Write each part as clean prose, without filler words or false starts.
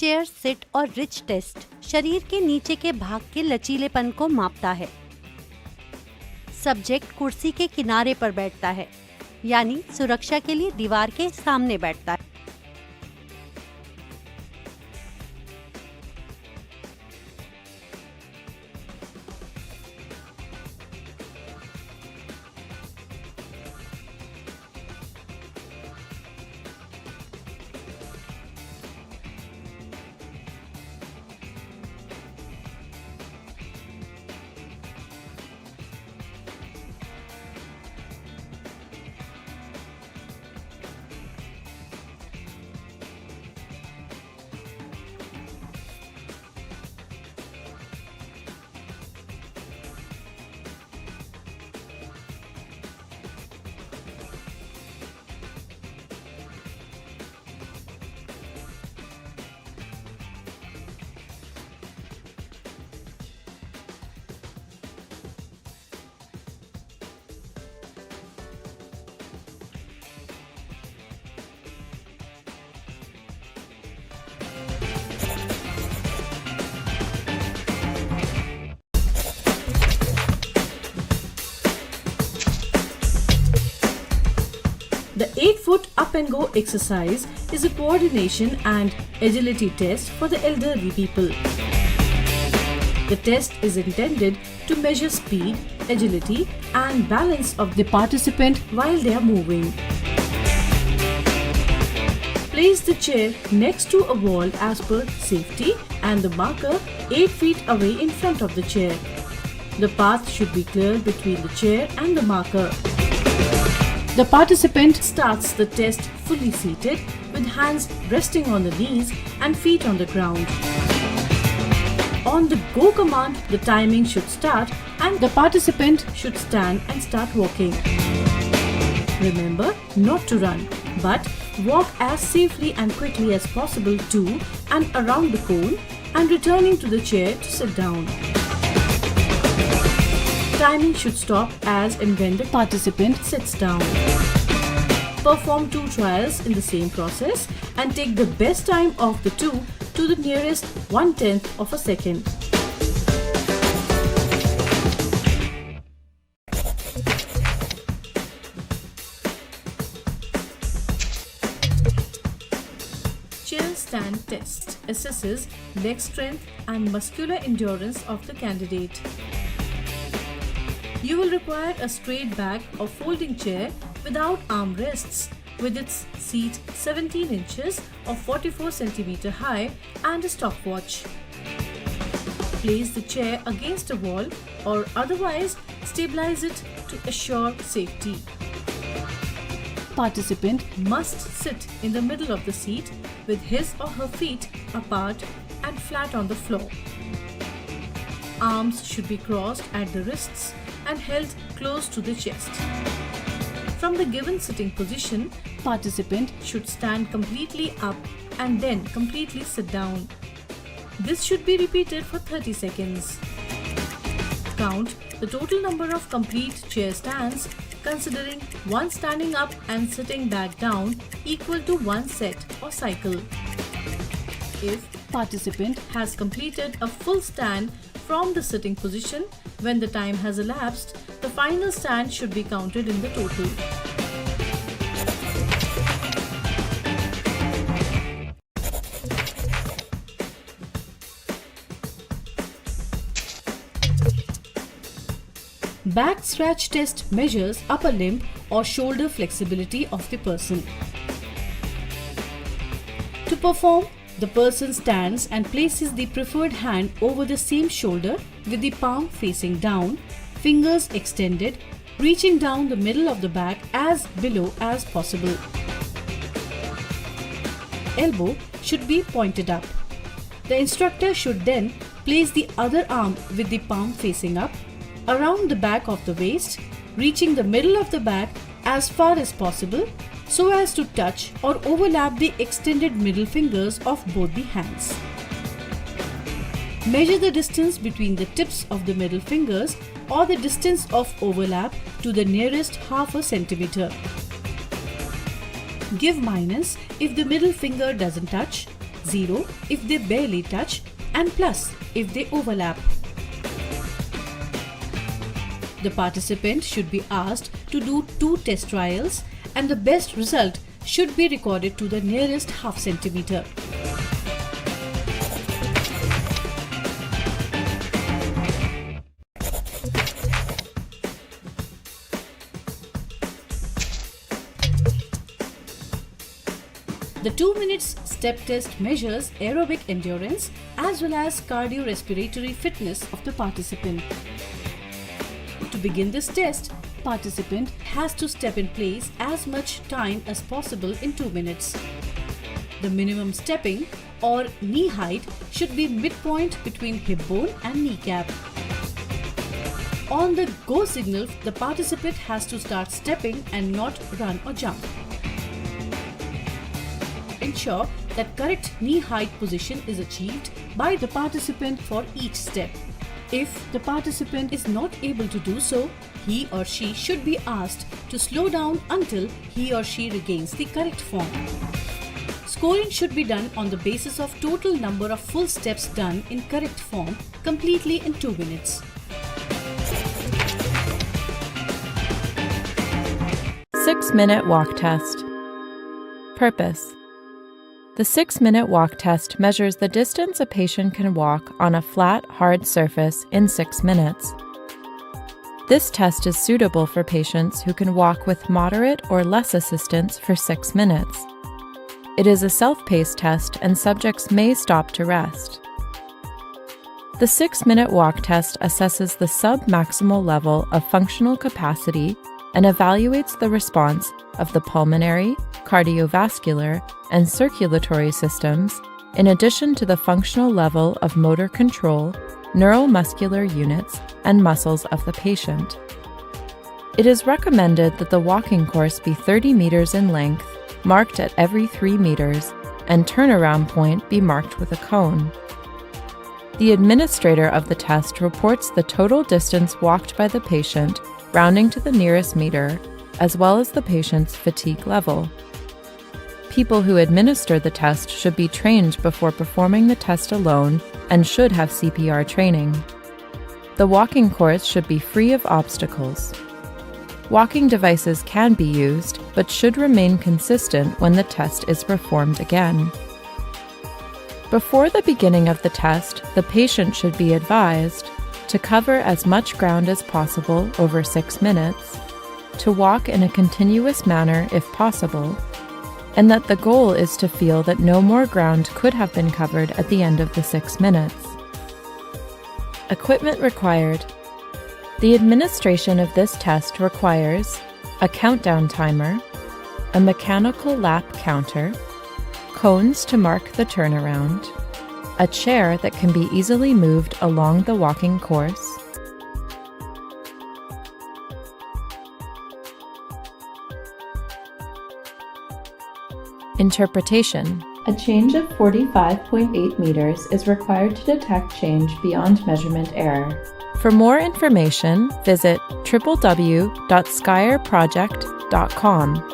Chair seat और rich test शरीर के नीचे के भाग के लचीलेपन को मापता है। सब्जेक्ट कुर्सी के किनारे पर बैठता है, यानी सुरक्षा के लिए दीवार के सामने बैठता है। The 8-foot up and go exercise is a coordination and agility test for the elderly people. The test is intended to measure speed, agility and balance of the participant while they are moving. Place the chair next to a wall as per safety and the marker 8 feet away in front of the chair. The path should be clear between the chair and the marker. The participant starts the test fully seated with hands resting on the knees and feet on the ground. On the go command, the timing should start and the participant should stand and start walking. Remember not to run, but walk as safely and quickly as possible to and around the cone and returning to the chair to sit down. Timing should stop as and when the participant sits down. Perform 2 trials in the same process and take the best time of the 2 to the nearest 1/10 of a second. Chair stand test assesses leg strength and muscular endurance of the candidate. You will require a straight back or folding chair without armrests with its seat 17 inches or 44 cm high and a stopwatch. Place the chair against a wall or otherwise stabilize it to assure safety. Participant must sit in the middle of the seat with his or her feet apart and flat on the floor. Arms should be crossed at the wrists and held close to the chest. From the given sitting position, participant should stand completely up and then completely sit down. This should be repeated for 30 seconds. Count the total number of complete chair stands, considering one standing up and sitting back down equal to 1 set or cycle. If participant has completed a full stand from the sitting position, when the time has elapsed, the final stand should be counted in the total. Back stretch test measures upper limb or shoulder flexibility of the person. To perform, the person stands and places the preferred hand over the same shoulder with the palm facing down, fingers extended, reaching down the middle of the back as below as possible. Elbow should be pointed up. The instructor should then place the other arm with the palm facing up around the back of the waist, reaching the middle of the back as far as possible so as to touch or overlap the extended middle fingers of both the hands. Measure the distance between the tips of the middle fingers or the distance of overlap to the nearest half a centimeter. Give minus if the middle finger doesn't touch, 0 if they barely touch, and plus if they overlap. The participant should be asked to do 2 test trials, and the best result should be recorded to the nearest half centimeter. The 2 minutes step test measures aerobic endurance as well as cardiorespiratory fitness of the participant. To begin this test, participant has to step in place as much time as possible in 2 minutes. The minimum stepping or knee height should be midpoint between hip bone and kneecap. On the go signal, the participant has to start stepping and not run or jump. Ensure that correct knee height position is achieved by the participant for each step. If the participant is not able to do so, he or she should be asked to slow down until he or she regains the correct form. Scoring should be done on the basis of total number of full steps done in correct form completely in 2 minutes. Six-minute walk test. Purpose. The 6-minute walk test measures the distance a patient can walk on a flat, hard surface in 6 minutes. This test is suitable for patients who can walk with moderate or less assistance for 6 minutes. It is a self-paced test and subjects may stop to rest. The 6-minute walk test assesses the sub-maximal level of functional capacity and evaluates the response of the pulmonary, cardiovascular, and circulatory systems, in addition to the functional level of motor control, neuromuscular units, and muscles of the patient. It is recommended that the walking course be 30 meters in length, marked at every 3 meters, and turnaround point be marked with a cone. The administrator of the test reports the total distance walked by the patient, rounding to the nearest meter, as well as the patient's fatigue level. People who administer the test should be trained before performing the test alone and should have CPR training. The walking course should be free of obstacles. Walking devices can be used, but should remain consistent when the test is performed again. Before the beginning of the test, the patient should be advised to cover as much ground as possible over 6 minutes, to walk in a continuous manner if possible, and that the goal is to feel that no more ground could have been covered at the end of the 6 minutes. Equipment required. The administration of this test requires a countdown timer, a mechanical lap counter, cones to mark the turnaround, a chair that can be easily moved along the walking course, interpretation. A change of 45.8 meters is required to detect change beyond measurement error. For more information, visit www.skyrproject.com.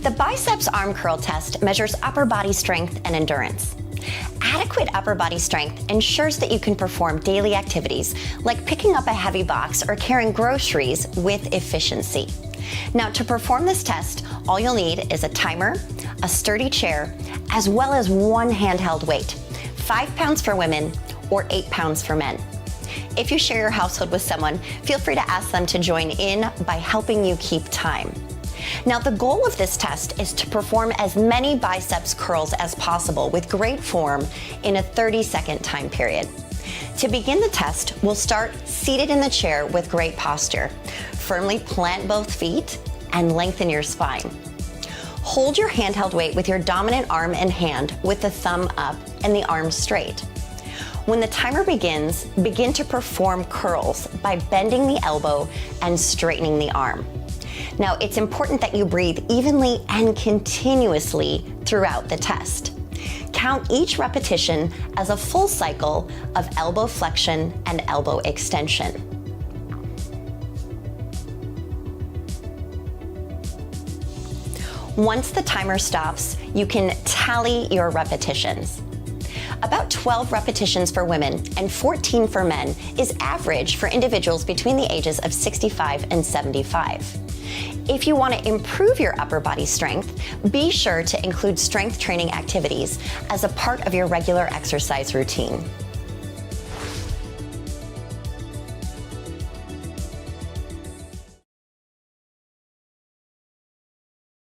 The biceps arm curl test measures upper body strength and endurance. Adequate upper body strength ensures that you can perform daily activities like picking up a heavy box or carrying groceries with efficiency. Now, to perform this test, all you'll need is a timer, a sturdy chair, as well as one handheld weight, 5 pounds for women or 8 pounds for men. If you share your household with someone, feel free to ask them to join in by helping you keep time. Now, the goal of this test is to perform as many biceps curls as possible with great form in a 30-second time period. To begin the test, we'll start seated in the chair with great posture. Firmly plant both feet and lengthen your spine. Hold your handheld weight with your dominant arm and hand with the thumb up and the arm straight. When the timer begins, begin to perform curls by bending the elbow and straightening the arm. Now, it's important that you breathe evenly and continuously throughout the test. Count each repetition as a full cycle of elbow flexion and elbow extension. Once the timer stops, you can tally your repetitions. About 12 repetitions for women and 14 for men is average for individuals between the ages of 65 and 75. If you want to improve your upper body strength, be sure to include strength training activities as a part of your regular exercise routine.